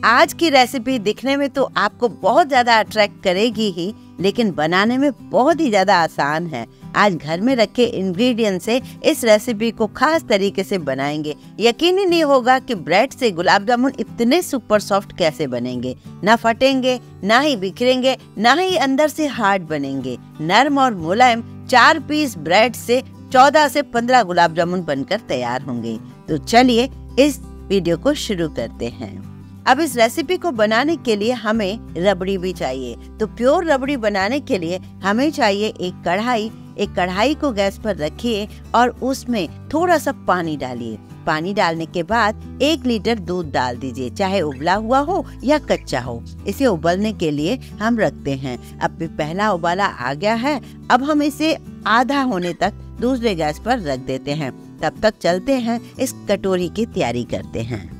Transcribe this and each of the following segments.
आज की रेसिपी दिखने में तो आपको बहुत ज़्यादा अट्रैक्ट करेगी ही, लेकिन बनाने में बहुत ही ज़्यादा आसान है। आज घर में रखे इंग्रेडिएंट से इस रेसिपी को खास तरीके से बनाएंगे। यकीन ही नहीं होगा कि ब्रेड से गुलाब जामुन इतने सुपर सॉफ्ट कैसे बनेंगे। ना फटेंगे, ना ही बिखरेंगे, ना ही अंदर से हार्ड बनेंगे। नरम और मुलायम 4 पीस ब्रेड से 14 से 15 गुलाब जामुन बनकर तैयार होंगे। तो चलिए इस वीडियो को शुरू करते हैं। अब इस रेसिपी को बनाने के लिए हमें रबड़ी भी चाहिए। तो प्योर रबड़ी बनाने के लिए हमें चाहिए एक कढ़ाई को गैस पर रखिए और उसमें थोड़ा सा पानी डालिए। पानी डालने के बाद 1 लीटर दूध डाल दीजिए, चाहे उबला हुआ हो या कच्चा हो। इसे उबलने के लिए हम रखते हैं। अब भी पहला उबाला आ गया है। अब हम इसे आधा होने तक दूसरे गैस पर रख देते हैं। तब तक चलते हैं इस कटोरी की तैयारी करते हैं।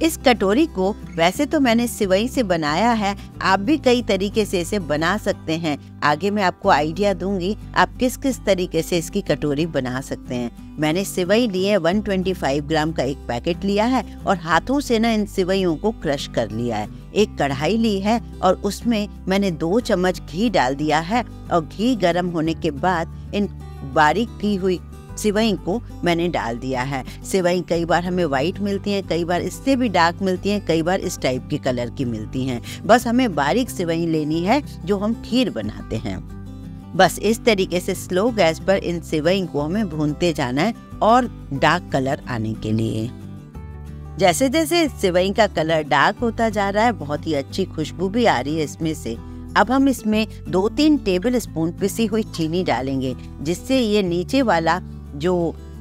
इस कटोरी को वैसे तो मैंने सिवई से बनाया है, आप भी कई तरीके से इसे बना सकते हैं। आगे मैं आपको आइडिया दूंगी आप किस किस तरीके से इसकी कटोरी बना सकते हैं। मैंने सिवई लिए 125 ग्राम का एक पैकेट लिया है और हाथों से ना इन सिवइयों को क्रश कर लिया है। एक कढ़ाई ली है और उसमें मैंने 2 चम्मच घी डाल दिया है और घी गर्म होने के बाद इन बारीक की हुई सिवई को मैंने डाल दिया है। सिवई कई बार हमें वाइट मिलती हैं, कई बार इससे भी डार्क मिलती हैं, कई बार इस टाइप के कलर की मिलती हैं। बस हमें बारीक सिवई लेनी है जो हम खीर बनाते हैं। बस इस तरीके से स्लो गैस पर इन सिवई को हमें भूनते जाना है और डार्क कलर आने के लिए। जैसे जैसे सिवई का कलर डार्क होता जा रहा है, बहुत ही अच्छी खुशबू भी आ रही है इसमें से। अब हम इसमें 2-3 टेबल स्पून पिसी हुई चीनी डालेंगे, जिससे ये नीचे वाला जो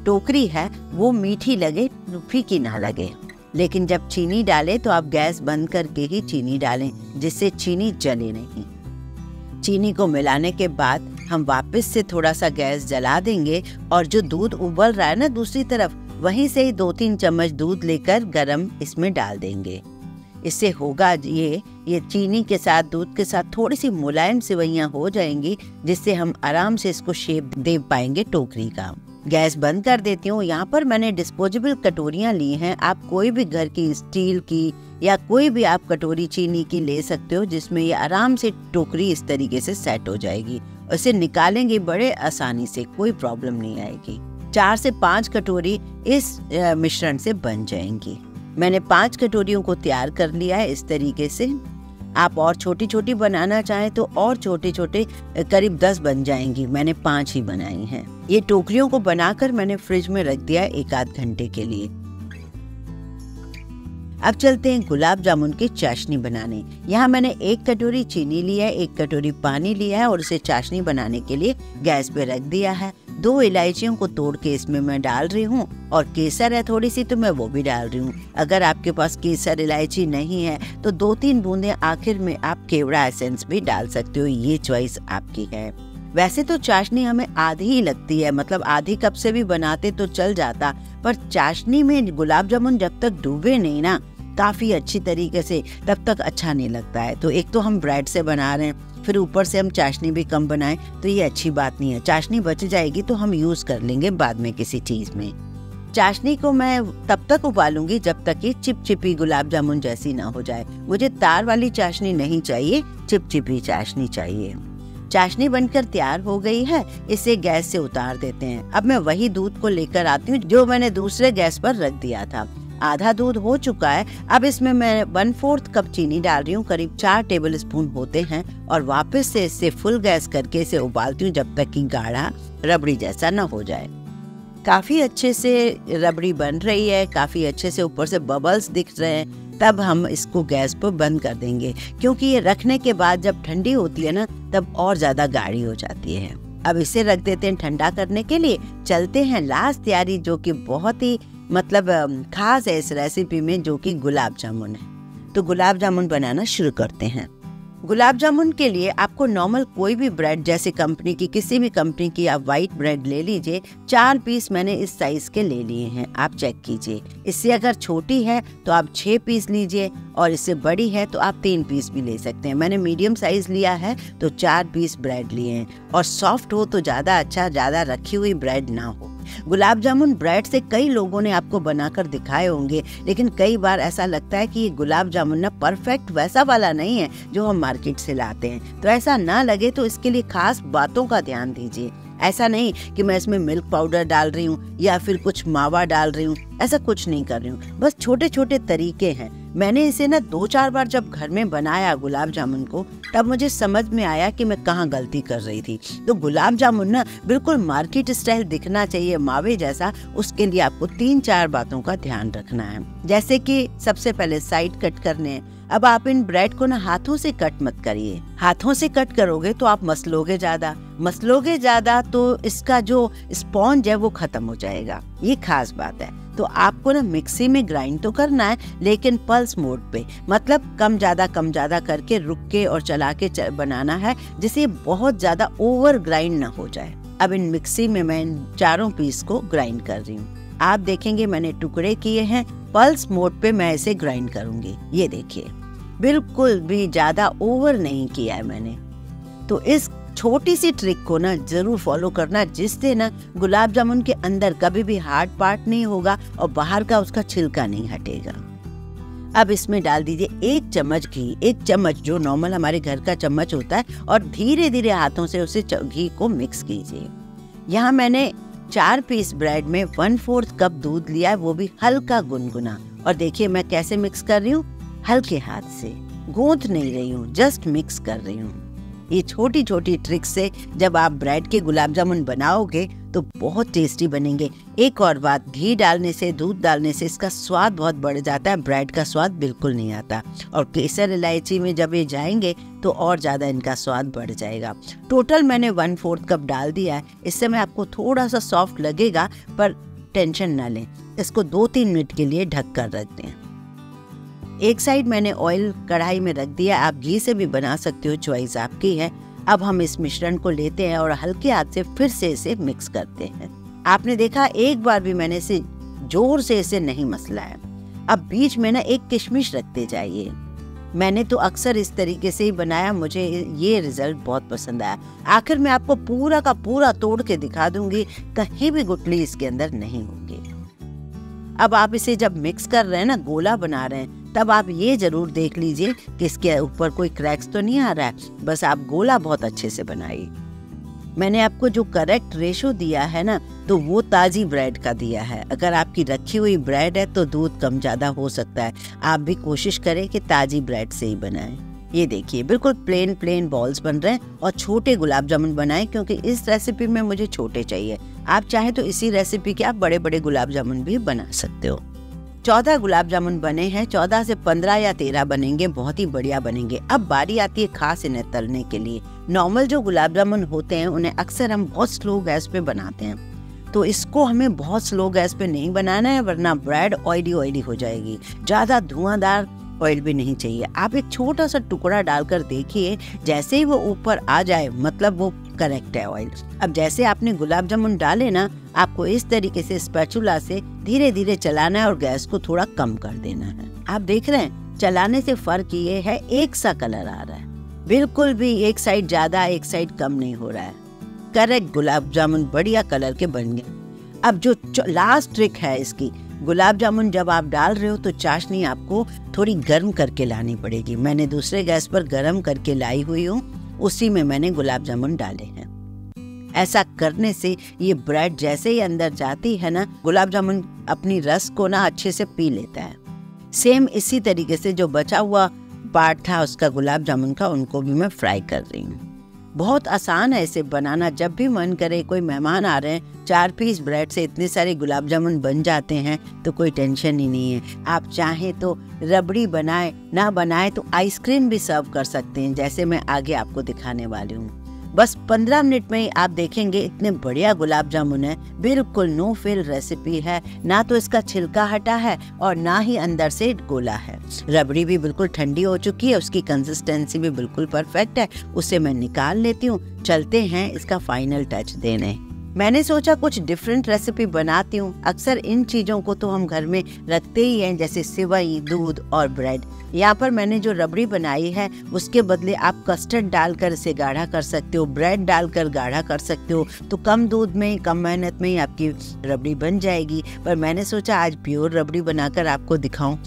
टोकरी है वो मीठी लगे, फीकी ना लगे। लेकिन जब चीनी डालें तो आप गैस बंद करके ही चीनी डालें, जिससे चीनी जले नहीं। चीनी को मिलाने के बाद हम वापस से थोड़ा सा गैस जला देंगे और जो दूध उबल रहा है ना दूसरी तरफ, वहीं से ही 2-3 चम्मच दूध लेकर गरम इसमें डाल देंगे। इससे होगा ये चीनी के साथ दूध के साथ थोड़ी सी मुलायम सिवैयां हो जाएंगी, जिससे हम आराम से इसको शेप दे पाएंगे टोकरी का। गैस बंद कर देती हूँ। यहाँ पर मैंने डिस्पोजेबल कटोरियाँ ली हैं। आप कोई भी घर की स्टील की या कोई भी आप कटोरी चीनी की ले सकते हो, जिसमें ये आराम से टोकरी इस तरीके से सेट हो जाएगी। इसे निकालेंगे बड़े आसानी से, कोई प्रॉब्लम नहीं आएगी। 4 से 5 कटोरी इस मिश्रण से बन जाएंगी। मैंने 5 कटोरियों को तैयार कर लिया है इस तरीके से। आप और छोटी छोटी बनाना चाहें तो और छोटे छोटे करीब 10 बन जाएंगी। मैंने 5 ही बनाई हैं। ये टोकरियों को बनाकर मैंने फ्रिज में रख दिया 1-8 घंटे के लिए। अब चलते हैं गुलाब जामुन की चाशनी बनाने। यहाँ मैंने 1 कटोरी चीनी लिया है, 1 कटोरी पानी लिया है और इसे चाशनी बनाने के लिए गैस पे रख दिया है। 2 इलायचियों को तोड़ के इसमें मैं डाल रही हूँ और केसर है थोड़ी सी तो मैं वो भी डाल रही हूँ। अगर आपके पास केसर इलायची नहीं है तो 2-3 बूंदे आखिर में आप केवड़ा एसेंस भी डाल सकते हो, ये चॉइस आपकी है। वैसे तो चाशनी हमें आधी ही लगती है, मतलब आधी कप से भी बनाते तो चल जाता, पर चाशनी में गुलाब जामुन जब तक डूबे नहीं ना काफी अच्छी तरीके से, तब तक अच्छा नहीं लगता है। तो एक तो हम ब्रेड से बना रहे हैं, फिर ऊपर से हम चाशनी भी कम बनाएं तो ये अच्छी बात नहीं है। चाशनी बच जाएगी तो हम यूज कर लेंगे बाद में किसी चीज में। चाशनी को मैं तब तक उबालूंगी जब तक ये चिपचिपी गुलाब जामुन जैसी ना हो जाए। मुझे तार वाली चाशनी नहीं चाहिए, चिपचिपी चाशनी चाहिए। चाशनी बनकर तैयार हो गई है, इसे गैस से उतार देते हैं। अब मैं वही दूध को लेकर आती हूँ जो मैंने दूसरे गैस पर रख दिया था। आधा दूध हो चुका है। अब इसमें मैं 1/4 कप चीनी डाल रही हूँ, करीब 4 टेबल स्पून होते हैं, और वापस से इसे फुल गैस करके इसे उबालती हूँ जब तक कि गाढ़ा रबड़ी जैसा न हो जाए। काफी अच्छे से रबड़ी बन रही है, काफी अच्छे से ऊपर से बबल्स दिख रहे हैं। तब हम इसको गैस पर बंद कर देंगे, क्योंकि ये रखने के बाद जब ठंडी होती है ना तब और ज्यादा गाढ़ी हो जाती है। अब इसे रख देते हैं ठंडा करने के लिए। चलते हैं लास्ट तैयारी, जो कि बहुत ही खास है इस रेसिपी में, जो कि गुलाब जामुन है। तो गुलाब जामुन बनाना शुरू करते हैं। गुलाब जामुन के लिए आपको नॉर्मल कोई भी ब्रेड, जैसे कंपनी की, किसी भी कंपनी की आप वाइट ब्रेड ले लीजिए। 4 पीस मैंने इस साइज के ले लिए हैं, आप चेक कीजिए। इससे अगर छोटी है तो आप 6 पीस लीजिए और इससे बड़ी है तो आप 3 पीस भी ले सकते हैं। मैंने मीडियम साइज लिया है तो 4 पीस ब्रेड लिए हैं। और सॉफ्ट हो तो ज़्यादा अच्छा, ज़्यादा रखी हुई ब्रेड ना हो। गुलाब जामुन ब्रेड से कई लोगों ने आपको बनाकर दिखाए होंगे, लेकिन कई बार ऐसा लगता है कि ये गुलाब जामुन ना परफेक्ट वैसा वाला नहीं है जो हम मार्केट से लाते हैं। तो ऐसा ना लगे तो इसके लिए खास बातों का ध्यान दीजिए। ऐसा नहीं कि मैं इसमें मिल्क पाउडर डाल रही हूँ या फिर कुछ मावा डाल रही हूँ, ऐसा कुछ नहीं कर रही हूँ। बस छोटे छोटे तरीके हैं। मैंने इसे ना 2-4 बार जब घर में बनाया गुलाब जामुन को, तब मुझे समझ में आया कि मैं कहाँ गलती कर रही थी। तो गुलाब जामुन ना बिल्कुल मार्केट स्टाइल दिखना चाहिए, मावे जैसा। उसके लिए आपको 3-4 बातों का ध्यान रखना है। जैसे कि सबसे पहले साइड कट करने हैं। अब आप इन ब्रेड को ना हाथों से कट मत करिए। हाथों से कट करोगे तो आप मसलोगे ज्यादा तो इसका जो स्पॉन्ज है वो खत्म हो जाएगा। ये खास बात है। तो आपको ना मिक्सी में ग्राइंड तो करना है, लेकिन पल्स मोड पे, मतलब कम ज्यादा करके रुक के और चला के बनाना है, जिससे बहुत ज्यादा ओवर ग्राइंड ना हो जाए। अब इन मिक्सी में मैं इन चारों पीस को ग्राइंड कर रही हूँ। आप देखेंगे मैंने टुकड़े किए हैं। पल्स मोड पे मैं इसे ग्राइंड करूंगी। ये देखिए, बिल्कुल भी ज्यादा ओवर नहीं किया है मैंने। तो इस छोटी सी ट्रिक को ना जरूर फॉलो करना, जिससे ना गुलाब जामुन के अंदर कभी भी हार्ड पार्ट नहीं होगा और बाहर का उसका छिलका नहीं हटेगा। अब इसमें डाल दीजिए 1 चम्मच घी, 1 चम्मच जो नॉर्मल हमारे घर का चम्मच होता है, और धीरे धीरे हाथों से उसे घी को मिक्स कीजिए। यहाँ मैंने 4 पीस ब्रेड में 1/4 कप दूध लिया है, वो भी हल्का गुनगुना। और देखिए मैं कैसे मिक्स कर रही हूँ, हल्के हाथ से, गूंथ नहीं रही हूँ, जस्ट मिक्स कर रही हूँ। ये छोटी छोटी ट्रिक से जब आप ब्रेड के गुलाब जामुन बनाओगे तो बहुत टेस्टी बनेंगे। एक और बात, घी डालने से, दूध डालने से इसका स्वाद बहुत बढ़ जाता है, ब्रेड का स्वाद बिल्कुल नहीं आता। और केसर इलायची में जब ये जाएंगे तो और ज़्यादा इनका स्वाद बढ़ जाएगा। टोटल मैंने 1/4 कप डाल दिया है। इस समय आपको थोड़ा सा सॉफ्ट लगेगा, पर टेंशन ना लें। इसको 2-3 मिनट के लिए ढक कर रख दें। एक साइड मैंने ऑयल कढ़ाई में रख दिया। आप घी से भी बना सकते हो, चॉइस आपकी है। अब हम इस मिश्रण को लेते हैं और हल्के हाथ से फिर से इसे मिक्स करते हैं। आपने देखा एक बार भी मैंने इसे जोर से इसे नहीं मसला है। अब बीच में ना एक किशमिश रखते जाइए। मैंने तो अक्सर इस तरीके से ही बनाया, मुझे ये रिजल्ट बहुत पसंद आया। आखिर में आपको पूरा का पूरा तोड़ के दिखा दूंगी, कहीं भी गुठली इसके अंदर नहीं होगी। अब आप इसे जब मिक्स कर रहे हैं ना, गोला बना रहे हैं, तब आप ये जरूर देख लीजिए कि इसके ऊपर कोई क्रैक्स तो नहीं आ रहा है। बस आप गोला बहुत अच्छे से बनाइए। मैंने आपको जो करेक्ट रेशो दिया है ना, तो वो ताजी ब्रेड का दिया है। अगर आपकी रखी हुई ब्रेड है तो दूध कम ज्यादा हो सकता है। आप भी कोशिश करें कि ताजी ब्रेड से ही बनाएं। ये देखिए बिल्कुल प्लेन बॉल्स बन रहे हैं। और छोटे गुलाब जामुन बनाएं, क्योंकि इस रेसिपी में मुझे छोटे चाहिए। आप चाहे तो इसी रेसिपी के आप बड़े बड़े गुलाब जामुन भी बना सकते हो। 14 गुलाब जामुन बने हैं। 14 से 15 या 13 बनेंगे, बहुत ही बढ़िया बनेंगे। अब बारी आती है खास इन्हें तलने के लिए। नॉर्मल जो गुलाब जामुन होते हैं उन्हें अक्सर हम बहुत स्लो गैस पे बनाते हैं, तो इसको हमें बहुत स्लो गैस पे नहीं बनाना है, वरना ब्रेड ऑयली हो जाएगी। ज्यादा धुआंधार ऑयल भी नहीं चाहिए। आप एक छोटा सा टुकड़ा डालकर देखिए, जैसे ही वो ऊपर आ जाए मतलब वो करेक्ट है ऑयल। अब जैसे आपने गुलाब जामुन डाले ना, आपको इस तरीके से स्पैचुला से धीरे धीरे चलाना है और गैस को थोड़ा कम कर देना है। आप देख रहे हैं चलाने से फर्क ये है, एक सा कलर आ रहा है, बिल्कुल भी एक साइड ज्यादा एक साइड कम नहीं हो रहा है। करेक्ट गुलाब जामुन बढ़िया कलर के बन गए। अब जो लास्ट ट्रिक है इसकी, गुलाब जामुन जब आप डाल रहे हो तो चाशनी आपको थोड़ी गर्म करके लानी पड़ेगी। मैंने दूसरे गैस पर गर्म करके लाई हुई हूँ, उसी में मैंने गुलाब जामुन डाले हैं। ऐसा करने से ये ब्रेड जैसे ही अंदर जाती है ना, गुलाब जामुन अपनी रस को ना अच्छे से पी लेता है। सेम इसी तरीके से जो बचा हुआ पार्ट था उसका गुलाब जामुन का, उनको भी मैं फ्राई कर रही हूँ। बहुत आसान है इसे बनाना। जब भी मन करे, कोई मेहमान आ रहे हैं, 4 पीस ब्रेड से इतने सारे गुलाब जामुन बन जाते हैं, तो कोई टेंशन ही नहीं है। आप चाहें तो रबड़ी बनाए, ना बनाए तो आइसक्रीम भी सर्व कर सकते हैं, जैसे मैं आगे आपको दिखाने वाली हूँ। बस 15 मिनट में ही आप देखेंगे इतने बढ़िया गुलाब जामुन है। बिल्कुल नो फेल रेसिपी है, ना तो इसका छिलका हटा है और ना ही अंदर से गोला है। रबड़ी भी बिल्कुल ठंडी हो चुकी है, उसकी कंसिस्टेंसी भी बिल्कुल परफेक्ट है। उसे मैं निकाल लेती हूँ। चलते हैं इसका फाइनल टच देने। मैंने सोचा कुछ डिफरेंट रेसिपी बनाती हूँ। अक्सर इन चीज़ों को तो हम घर में रखते ही हैं, जैसे सेवई, दूध और ब्रेड। यहाँ पर मैंने जो रबड़ी बनाई है उसके बदले आप कस्टर्ड डालकर इसे गाढ़ा कर सकते हो, ब्रेड डालकर गाढ़ा कर सकते हो। तो कम दूध में, कम मेहनत में ही आपकी रबड़ी बन जाएगी। पर मैंने सोचा आज प्योर रबड़ी बनाकर आपको दिखाऊं।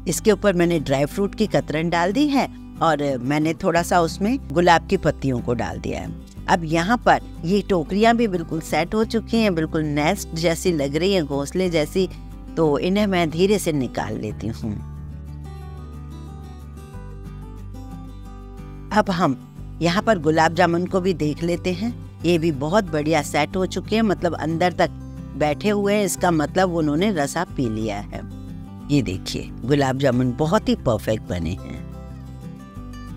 इसके ऊपर मैंने ड्राई फ्रूट की कतरन डाल दी है और मैंने थोड़ा सा उसमें गुलाब की पत्तियों को डाल दिया है। अब यहाँ पर ये टोकरियाँ भी बिल्कुल सेट हो चुकी हैं, बिल्कुल नेस्ट जैसी लग रही है, घोंसले जैसी। तो इन्हें मैं धीरे से निकाल लेती हूँ। अब हम यहाँ पर गुलाब जामुन को भी देख लेते हैं। ये भी बहुत बढ़िया सेट हो चुके हैं, मतलब अंदर तक बैठे हुए हैं। इसका मतलब उन्होंने रसा पी लिया है। ये देखिए गुलाब जामुन बहुत ही परफेक्ट बने हैं।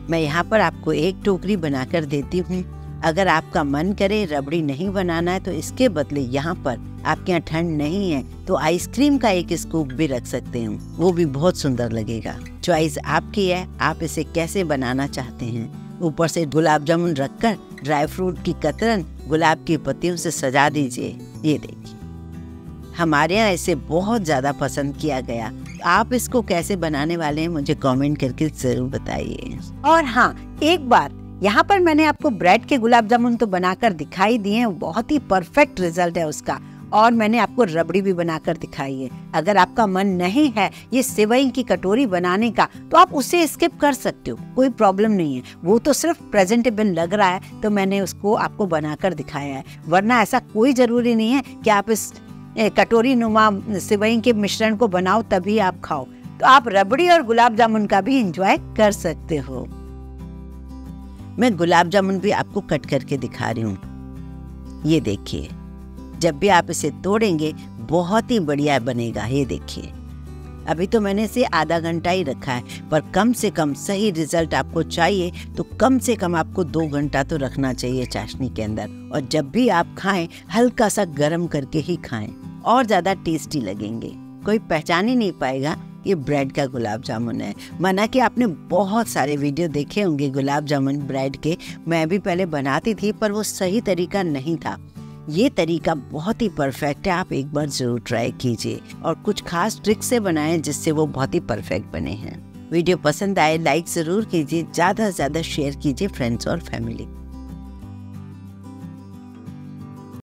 मैं यहाँ पर आपको एक टोकरी बनाकर देती हूँ। अगर आपका मन करे रबड़ी नहीं बनाना है तो इसके बदले यहाँ पर आपके यहाँ ठंड नहीं है तो आइसक्रीम का एक स्कूप भी रख सकते हैं, वो भी बहुत सुंदर लगेगा। चॉइस आपकी है, आप इसे कैसे बनाना चाहते हैं। ऊपर से गुलाब जामुन रखकर ड्राई फ्रूट की कतरन गुलाब की पत्तियों से सजा दीजिए। ये देखिए हमारे यहाँ इसे बहुत ज़्यादा पसंद किया गया। आप इसको कैसे बनाने वाले हैं मुझे कमेंट करके जरूर बताइए। और हाँ, एक बात, यहाँ पर मैंने आपको ब्रेड के गुलाब जामुन तो बनाकर दिखाई दिए हैं, बहुत ही परफेक्ट रिजल्ट है उसका। और मैंने आपको रबड़ी भी बनाकर दिखाई है। अगर आपका मन नहीं है ये सेवई की कटोरी बनाने का तो आप उसे स्किप कर सकते हो, कोई प्रॉब्लम नहीं है। वो तो सिर्फ प्रेजेंटेबल लग रहा है तो मैंने उसको आपको बनाकर दिखाया है, वरना ऐसा कोई जरूरी नहीं है कि आप इस कटोरी नुमा सेवई के मिश्रण को बनाओ तभी आप खाओ। तो आप रबड़ी और गुलाब जामुन का भी एंजॉय कर सकते हो। मैं गुलाब जामुन भी आपको कट करके दिखा रही हूँ। ये देखिए जब भी आप इसे तोड़ेंगे बहुत ही बढ़िया बनेगा। ये देखिए अभी तो मैंने इसे आधा घंटा ही रखा है, पर कम से कम सही रिजल्ट आपको चाहिए तो कम से कम आपको 2 घंटा तो रखना चाहिए चाशनी के अंदर। और जब भी आप खाएं हल्का सा गर्म करके ही खाएं, और ज़्यादा टेस्टी लगेंगे। कोई पहचान ही नहीं पाएगा ये ब्रेड का गुलाब जामुन है। माना कि आपने बहुत सारे वीडियो देखे होंगे गुलाब जामुन ब्रेड के, मैं भी पहले बनाती थी पर वो सही तरीका नहीं था। ये तरीका बहुत ही परफेक्ट है, आप एक बार जरूर ट्राई कीजिए और कुछ खास ट्रिक से बनाएं जिससे वो बहुत ही परफेक्ट बने हैं। वीडियो पसंद आए लाइक जरूर कीजिए, ज़्यादा से ज़्यादा शेयर कीजिए फ्रेंड्स और फैमिली।